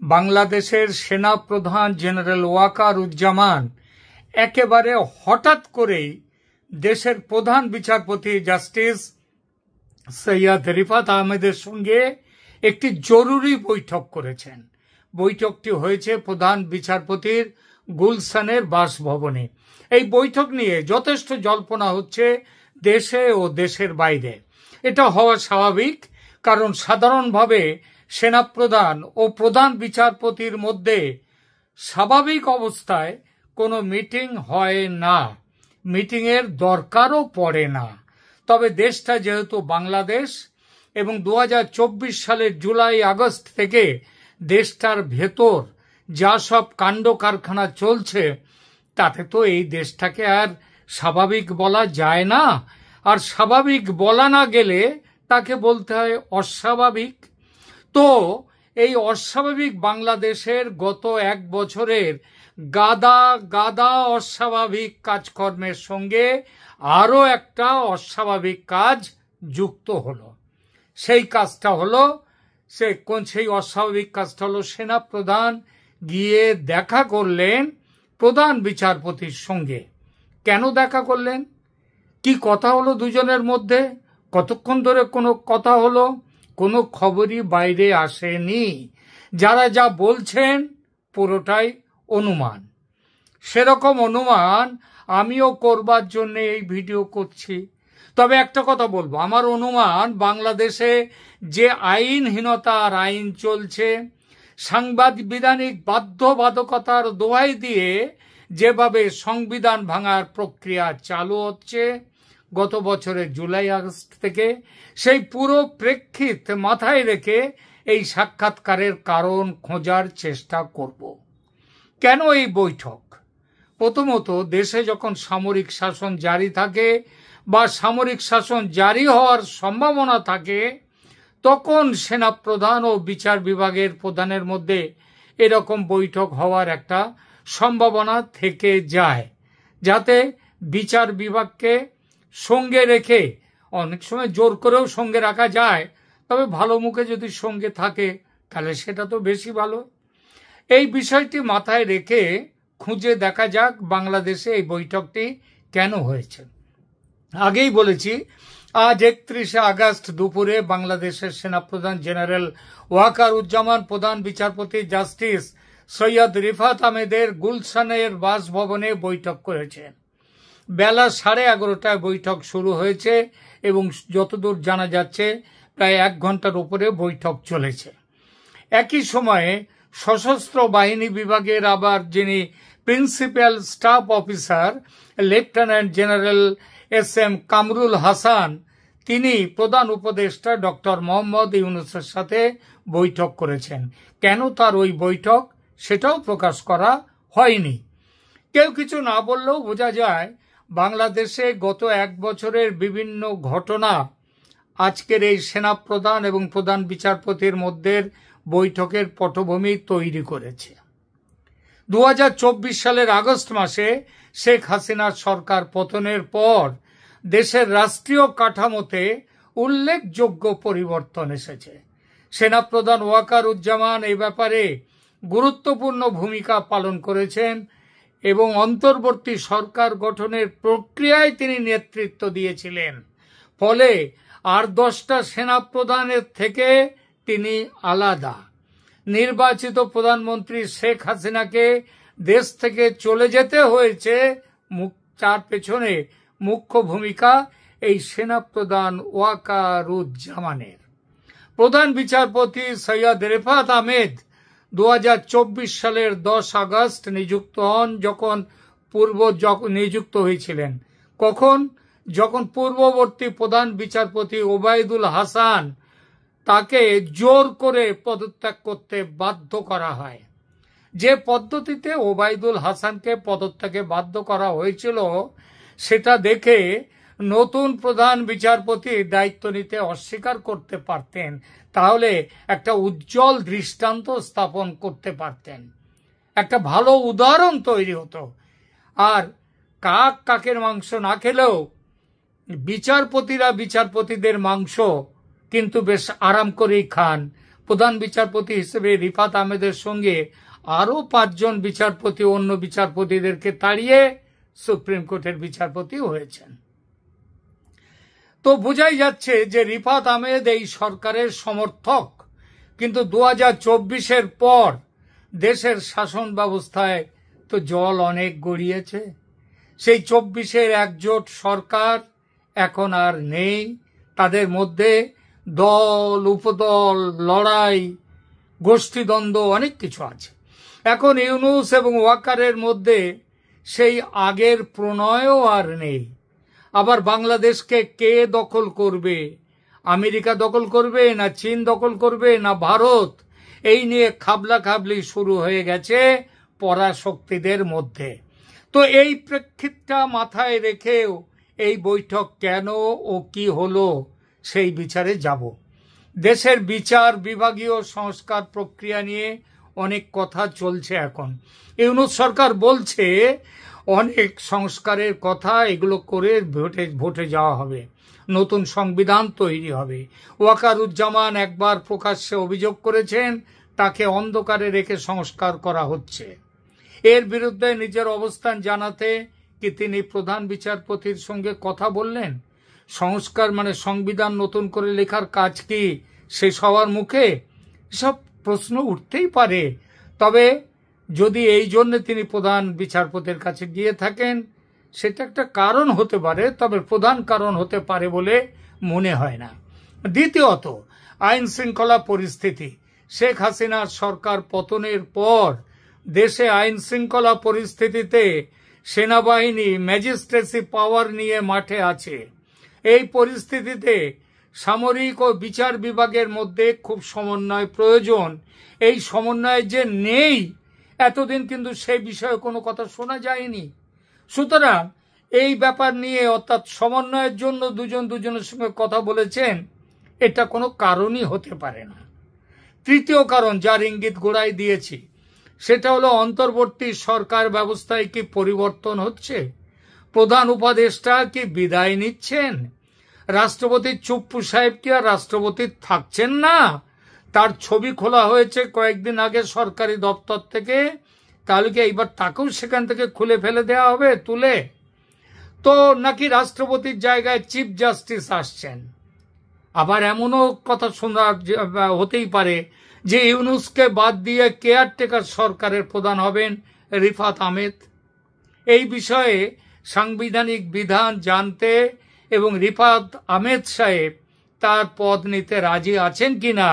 বাংলাদেশের সেনা প্রধান জেনারেল ওয়াকারুজ্জামান একেবারে হঠাৎ করেই দেশের প্রধান বিচারপতি জাস্টিস সৈয়দ রিফাত আহমেদের সঙ্গে একটি জরুরি বৈঠক করেছেন। বৈঠকটি হয়েছে প্রধান বিচারপতির গুলশানের বাসভবনে। এই বৈঠক নিয়ে যথেষ্ট জল্পনা হচ্ছে দেশে ও দেশের বাইরে। এটা হওয়া স্বাভাবিক, কারণ সাধারণভাবে সেনাপ্রধান ও প্রধান বিচারপতির মধ্যে স্বাভাবিক অবস্থায় কোনো মিটিং হয় না, মিটিংয়ের দরকারও পড়ে না। তবে দেশটা যেহেতু বাংলাদেশ এবং 2024 সালের জুলাই আগস্ট থেকে দেশটার ভেতর যা সব কাণ্ড কারখানা চলছে, তাতে তো এই দেশটাকে আর স্বাভাবিক বলা যায় না। আর স্বাভাবিক বলা না গেলে তাকে বলতে হয় অস্বাভাবিক। তো এই অস্বাভাবিক বাংলাদেশের গত এক বছরের গাদা গাদা অস্বাভাবিক কাজকর্মের সঙ্গে আরও একটা অস্বাভাবিক কাজ যুক্ত হলো। সেই কাজটা হলো সেই অস্বাভাবিক কাজটা হলো সেনাপ্রধান গিয়ে দেখা করলেন প্রধান বিচারপতির সঙ্গে। কেন দেখা করলেন? কি কথা হলো দুজনের মধ্যে? কতক্ষণ ধরে কোনো কথা হলো? কোনো খবরই বাইরে আসেনি। যারা যা বলছেন পুরোটাই অনুমান। সেরকম অনুমান আমিও করবার জন্য এই ভিডিও করছি। তবে একটা কথা বলবো, আমার অনুমান বাংলাদেশে যে আইনহীনতার আইন চলছে, সাংবিধানিক বাধ্যবাধকতার দোহাই দিয়ে যেভাবে সংবিধান ভাঙার প্রক্রিয়া চালু হচ্ছে গত বছরের জুলাই আগস্ট থেকে, সেই পুরো প্রেক্ষিত মাথায় রেখে এই সাক্ষাৎকারের কারণ খোঁজার চেষ্টা করব। কেন এই বৈঠক? প্রথমত, দেশে যখন সামরিক শাসন জারি থাকে বা সামরিক শাসন জারি হওয়ার সম্ভাবনা থাকে, তখন সেনাপ্রধান ও বিচার বিভাগের প্রধানের মধ্যে এরকম বৈঠক হওয়ার একটা সম্ভাবনা থেকে যায়, যাতে বিচার বিভাগকে সঙ্গে রেখে, অনেক সময় জোর করেও সঙ্গে রাখা যায়, তবে ভালো মুখে যদি সঙ্গে থাকে তাহলে সেটা তো বেশি ভালো। এই বিষয়টি মাথায় রেখে খুঁজে দেখা যাক বাংলাদেশে এই বৈঠকটি কেন হয়েছে। আগেই বলেছি, আজ 31শে আগস্ট দুপুরে বাংলাদেশের সেনাপ্রধান জেনারেল ওয়াকারুজ্জামান প্রধান বিচারপতি জাস্টিস সৈয়দ রিফাত আহমেদের গুলশানের বাসভবনে বৈঠক করেছেন। বেলা 11:30টায় বৈঠক শুরু হয়েছে এবং যতদূর জানা যাচ্ছে প্রায় 1 ঘন্টার উপরে বৈঠক চলেছে। একই সময়ে সশস্ত্র বাহিনী বিভাগের আবার যিনি principal staff officer lieutenant general SM Kamrul Hasan, তিনি প্রধান উপদেষ্টা ডক্টর মোহাম্মদ ইউনূসের সাথে বৈঠক করেছেন। কেন তার ওই বৈঠক সেটাও প্রকাশ করা হয়নি। কেউ কিছু না বললেও বোঝা যায় বাংলাদেশে গত 1 বছরের বিভিন্ন ঘটনা আজকের এই সেনাপ্রধান এবং প্রধান বিচারপতির মধ্যে বৈঠকের পটভূমি তৈরি করেছে। 2024 সালের আগস্ট মাসে শেখ হাসিনার সরকার পতনের পর দেশের রাষ্ট্রীয় কাঠামোতে উল্লেখযোগ্য পরিবর্তন এসেছে। সেনাপ্রধান ওয়াকারুজ্জামান এই ব্যাপারে গুরুত্বপূর্ণ ভূমিকা পালন করেছেন এবং অন্তর্বর্তী সরকার গঠনের প্রক্রিয়ায় তিনি নেতৃত্ব দিয়েছিলেন। ফলে আর 10টা সেনাপ্রধানের থেকে তিনি আলাদা। নির্বাচিত প্রধানমন্ত্রী শেখ হাসিনাকে দেশ থেকে চলে যেতে হয়েছে, তার পেছনে মুখ্য ভূমিকা এই সেনাপ্রধান ওয়াকারুজ্জামানের। প্রধান বিচারপতি সৈয়দ রিফাত আহমেদ 2024 সালের 10 আগস্ট নিযুক্ত হন। নিযুক্ত হয়েছিলেন কখন? যখন পূর্ববর্তী প্রধান বিচারপতি ওবায়দুল হাসান তাকে জোর করে পদত্যাগ করতে বাধ্য করা হয়। যে পদ্ধতিতে ওবায়দুল হাসানকে পদত্যাগে বাধ্য করা হয়েছিল, সেটা দেখে নতুন প্রধান বিচারপতি দায়িত্ব নিতে অস্বীকার করতে পারতেন, তাহলে একটা উজ্জ্বল দৃষ্টান্ত স্থাপন করতে পারতেন, একটা ভালো উদাহরণ তৈরি হতো। আর কাক কাকের মাংস না খেলেও বিচারপতিরা বিচারপতিদের মাংস কিন্তু বেশ আরাম করেই খান। প্রধান বিচারপতি হিসেবে রিফাত আহমেদের সঙ্গে আরও 5 জন বিচারপতি অন্য বিচারপতিদেরকে তাড়িয়ে সুপ্রিম কোর্টের বিচারপতি হয়েছেন। তো বোঝাই যাচ্ছে যে রিফাত আহমেদ এই সরকারের সমর্থক, কিন্তু 2024-এর পর দেশের শাসন ব্যবস্থায় তো জল অনেক গড়িয়েছে। সেই 24-এর একজোট সরকার এখন আর নেই। তাদের মধ্যে দল উপদল লড়াই গোষ্ঠীদ্বন্দ্ব অনেক কিছু আছে। এখন ইউনূস এবং ওয়াকারের মধ্যে সেই আগের প্রণয়ও আর নেই। আবার বাংলাদেশকে কে দখল করবে, আমেরিকা দখল করবে না চীন দখল করবে না ভারত, এই নিয়ে খাবলা খাবলি শুরু হয়ে গেছে পরাশক্তিদের মধ্যে। তো এই প্রেক্ষিতটা মাথায় রেখেও এই বৈঠক কেন ও কি হলো সেই বিচারে যাব। দেশের বিচার বিভাগীয় সংস্কার প্রক্রিয়া নিয়ে অনেক কথা চলছে এখন। ইউনূস সরকার বলছে অনেক সংস্কারের কথা, এগুলো করে ভোটে যাওয়া হবে, নতুন সংবিধান তৈরি হবে। ওয়াকারুজ্জামান একবার প্রকাশ্যে অভিযোগ করেছেন তাকে অন্ধকারে রেখে সংস্কার করা হচ্ছে। এর বিরুদ্ধে নিজের অবস্থান জানাতে কি তিনি প্রধান বিচারপতির সঙ্গে কথা বললেন? সংস্কার মানে সংবিধান নতুন করে লেখার কাজ কি সে সবার মুখে? সব প্রশ্ন উঠতেই পারে। তবে যদি এই জন্য তিনি প্রধান বিচারপতির কাছে গিয়ে থাকেন সেটা একটা কারণ হতে পারে, তবে প্রধান কারণ হতে পারে বলে মনে হয় না। দ্বিতীয়ত, আইন শৃঙ্খলা পরিস্থিতি। শেখ হাসিনার সরকার পতনের পর দেশে আইন শৃঙ্খলা পরিস্থিতিতে সেনাবাহিনী ম্যাজিস্ট্রেসি পাওয়ার নিয়ে মাঠে আছে। এই পরিস্থিতিতে সামরিক ও বিচার বিভাগের মধ্যে খুব সমন্বয় প্রয়োজন। এই সমন্বয় যে নেই এতদিন কিন্তু সেই বিষয়ে কোনো কথা শোনা যায়নি। সুতরাং এই ব্যাপার নিয়ে অর্থাৎ সমন্বয়ের জন্য দুজনের সঙ্গে কথা বলেছেন, এটা কোনো কারণই হতে পারে না। তৃতীয় কারণ যার ইঙ্গিত গোড়ায় দিয়েছি, সেটা হলো অন্তর্বর্তী সরকার ব্যবস্থায় কি পরিবর্তন হচ্ছে? প্রধান উপদেষ্টা কি বিদায় নিচ্ছেন? রাষ্ট্রপতি চুপ্পু সাহেব কি আর রাষ্ট্রপতি থাকছেন না? তার ছবি খোলা হয়েছে কয়েকদিন আগে সরকারি দপ্তর থেকে, তাহলে কি এইবার তাকেও সেখান থেকে খুলে ফেলে দেওয়া হবে তুলে? তো নাকি রাষ্ট্রপতির জায়গায় চিফ জাস্টিস আসছেন? আবার এমনও কথা শোনা হতেই পারে যে ইউনূসকে বাদ দিয়ে কেয়ারটেকার সরকারের প্রধান হবেন রিফাত আহমেদ। এই বিষয়ে সাংবিধানিক বিধান জানতে এবং রিফাত আহমেদ সাহেব তার পদ নিতে রাজি আছেন কিনা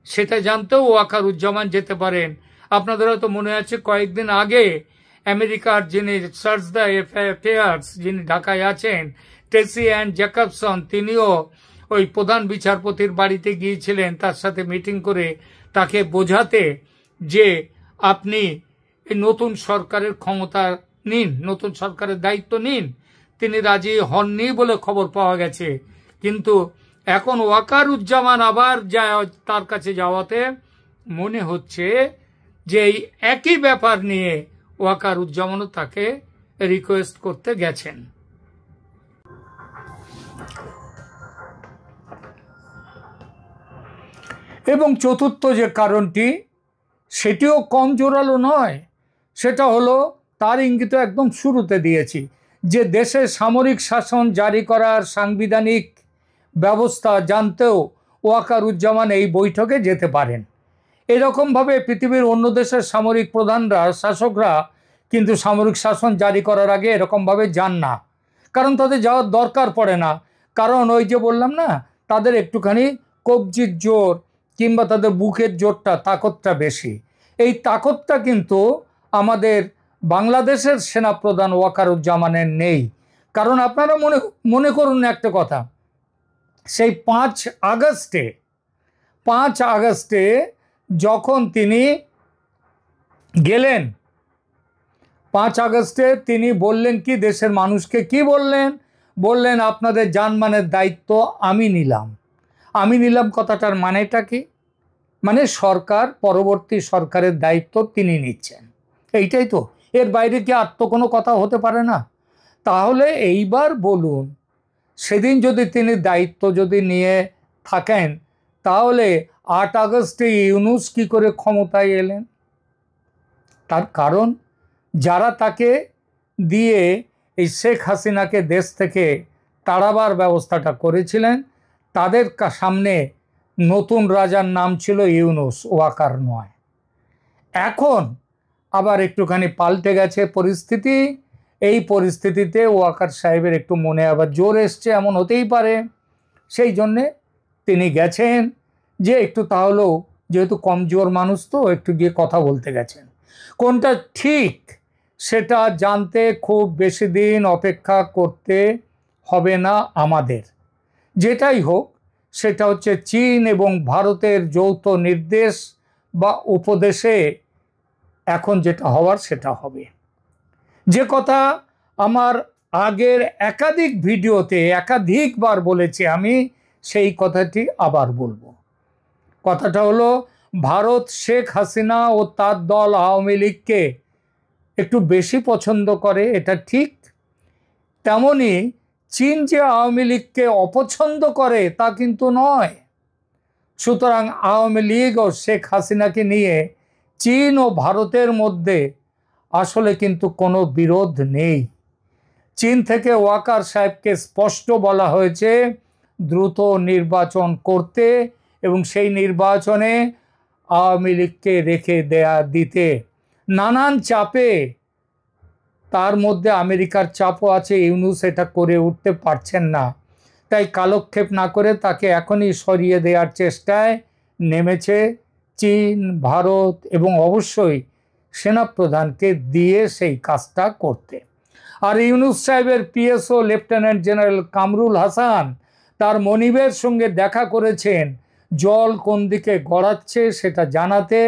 সেটা জানতেও ওয়াকারুজ্জামান যেতে পারেন। আপনাদের হয়তো মনে আছে কয়েকদিন আগে আমেরিকার যিনি সার্চ দ্য অ্যাফেয়ার্স যিনি ঢাকায় আছেন টেসি অ্যান্ড জ্যাকবসন, তিনিও ওই প্রধান বিচারপতির বাড়িতে গিয়েছিলেন তার সাথে মিটিং করে তাকে বোঝাতে যে আপনি এই নতুন সরকারের ক্ষমতা নিন, নতুন সরকারের দায়িত্ব নিন। তিনি রাজি হননি বলে খবর পাওয়া গেছে। কিন্তু এখন ওয়াকারুজ্জামান আবার তার কাছে যাওয়াতে মনে হচ্ছে যে এই একই ব্যাপার নিয়ে ওয়াকারুজ্জামানও তাকে রিকোয়েস্ট করতে গেছেন। এবং চতুর্থ যে কারণটি, সেটিও কম জোরালো নয়, সেটা হলো তার ইঙ্গিত একদম শুরুতে দিয়েছি যে দেশে সামরিক শাসন জারি করার সাংবিধানিক ব্যবস্থা জানতেও ওয়াকারুজ্জামান এই বৈঠকে যেতে পারেন। এরকমভাবে পৃথিবীর অন্য দেশের সামরিক প্রধানরা শাসকরা কিন্তু সামরিক শাসন জারি করার আগে এরকমভাবে যান না, কারণ তাদের যাওয়ার দরকার পড়ে না। কারণ ওই যে বললাম না, তাদের একটুখানি কবজির জোর কিংবা তাদের বুকের জোরটা তাকতটা বেশি। এই তাকতটা কিন্তু আমাদের বাংলাদেশের সেনাপ্রধান ওয়াকারুজ্জামানের নেই। কারণ আপনারা মনে করুন একটা কথা, সেই 5 আগস্টে যখন তিনি গেলেন, 5 আগস্টে তিনি বললেন কি, দেশের মানুষকে কি বললেন আপনাদের জানমালের দায়িত্ব আমি নিলাম। কথাটার মানেটা কি? মানে সরকার, পরবর্তী সরকারের দায়িত্ব তিনি নিচ্ছেন, এইটাই তো। এর বাইরে কি আর তো কোনো কথা হতে পারে না? তাহলে এইবার বলুন, সেদিন যদি তিনি দায়িত্ব যদি নিয়ে থাকেন, তাহলে 8 আগস্টে ইউনূস কি করে ক্ষমতায় এলেন? তার কারণ যারা তাকে দিয়ে এই শেখ হাসিনাকে দেশ থেকে তাড়াবার ব্যবস্থাটা করেছিলেন, তাদের সামনে নতুন রাজার নাম ছিল ইউনূস, ওয়াকার নয়। এখন আবার একটুখানি পাল্টে গেছে পরিস্থিতি। এই পরিস্থিতিতে ওয়াকার সাহেবের একটু মনে আবার জোর এসছে, এমন হতেই পারে। সেই জন্যে তিনি গেছেন যে একটু তাহলেও, যেহেতু কমজোর মানুষ তো, একটু গিয়ে কথা বলতে গেছেন। কোনটা ঠিক সেটা জানতে খুব বেশি দিন অপেক্ষা করতে হবে না আমাদের। যেটাই হোক, সেটা হচ্ছে চীন এবং ভারতের যৌথ নির্দেশ বা উপদেশে এখন যেটা হওয়ার সেটা হবে। যে কথা আমার আগের একাধিক ভিডিওতে একাধিকবার বলেছি আমি, সেই কথাটি আবার বলবো। কথাটা হলো, ভারত শেখ হাসিনা ও তার দল আওয়ামী লীগকে একটু বেশি পছন্দ করে, এটা ঠিক। তেমনি চীন যে আওয়ামী লীগকে অপছন্দ করে তা কিন্তু নয়। সুতরাং আওয়ামী লীগ ও শেখ হাসিনাকে নিয়ে চীন ও ভারতের মধ্যে আসলে কিন্তু কোনো বিরোধ নেই। চীন থেকে ওয়াকার সাহেবকে স্পষ্ট বলা হয়েছে দ্রুত নির্বাচন করতে এবং সেই নির্বাচনে আওয়ামী লীগকে রেখে দিতে। নানান চাপে, তার মধ্যে আমেরিকার চাপও আছে, ইউনূস এটা করে উঠতে পারছেন না। তাই কালক্ষেপ না করে তাকে এখনই সরিয়ে দেওয়ার চেষ্টায় নেমেছে চীন, ভারত এবং অবশ্যই সেনাপ্রধানকে দিয়ে সেই কাজটা করতে। আর ইউনূস সাহেবের PSO lieutenant general Kamrul Hasan তার মনিবের সঙ্গে দেখা করেছেন জল কোন দিকে গড়াচ্ছে সেটা জানাতে।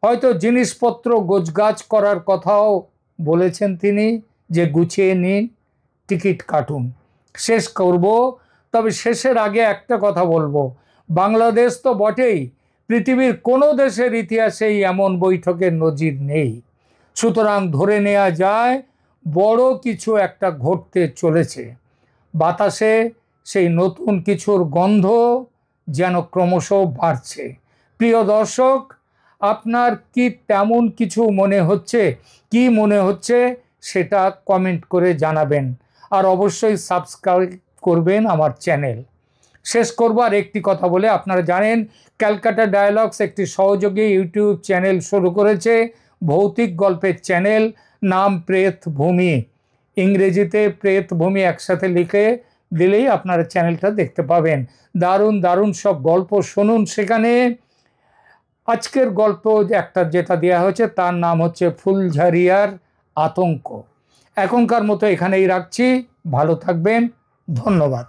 হয়তো জিনিসপত্র গোছগাছ করার কথাও বলেছেন তিনি, যে গুছিয়ে নিন, টিকিট কাটুন, শেষ করব। তবে শেষের আগে একটা কথা বলবো, বাংলাদেশ তো বটেই, পৃথিবীর কোনো দেশের ইতিহাসেই এমন বৈঠকের নজির নেই। সুতরাং ধরে নেওয়া যায় বড় কিছু একটা ঘটতে চলেছে। বাতাসে সেই নতুন কিছুর গন্ধ যেন ক্রমশ বাড়ছে। প্রিয় দর্শক, আপনার কি তেমন কিছু মনে হচ্ছে? কি মনে হচ্ছে সেটা কমেন্ট করে জানাবেন। আর অবশ্যই সাবস্ক্রাইব করবেন আমার চ্যানেল। শেষ করব আর একটি কথা বলে, আপনারা জানেন ক্যালকাটা ডায়ালগস একটি সহযোগী ইউটিউব চ্যানেল শুরু করেছে, ভৌতিক গল্পের চ্যানেল, নাম প্রেতভূমি। ইংরেজিতে প্রেতভূমি একসাথে লিখে দিলেই আপনারা চ্যানেলটা দেখতে পাবেন। দারুণ দারুণ সব গল্প শুনুন সেখানে। আজকের গল্প একটা যেটা দেওয়া হয়েছে তার নাম হচ্ছে ফুলঝারিয়ার আতঙ্ক। এখনকার মতো এখানেই রাখছি, ভালো থাকবেন, ধন্যবাদ।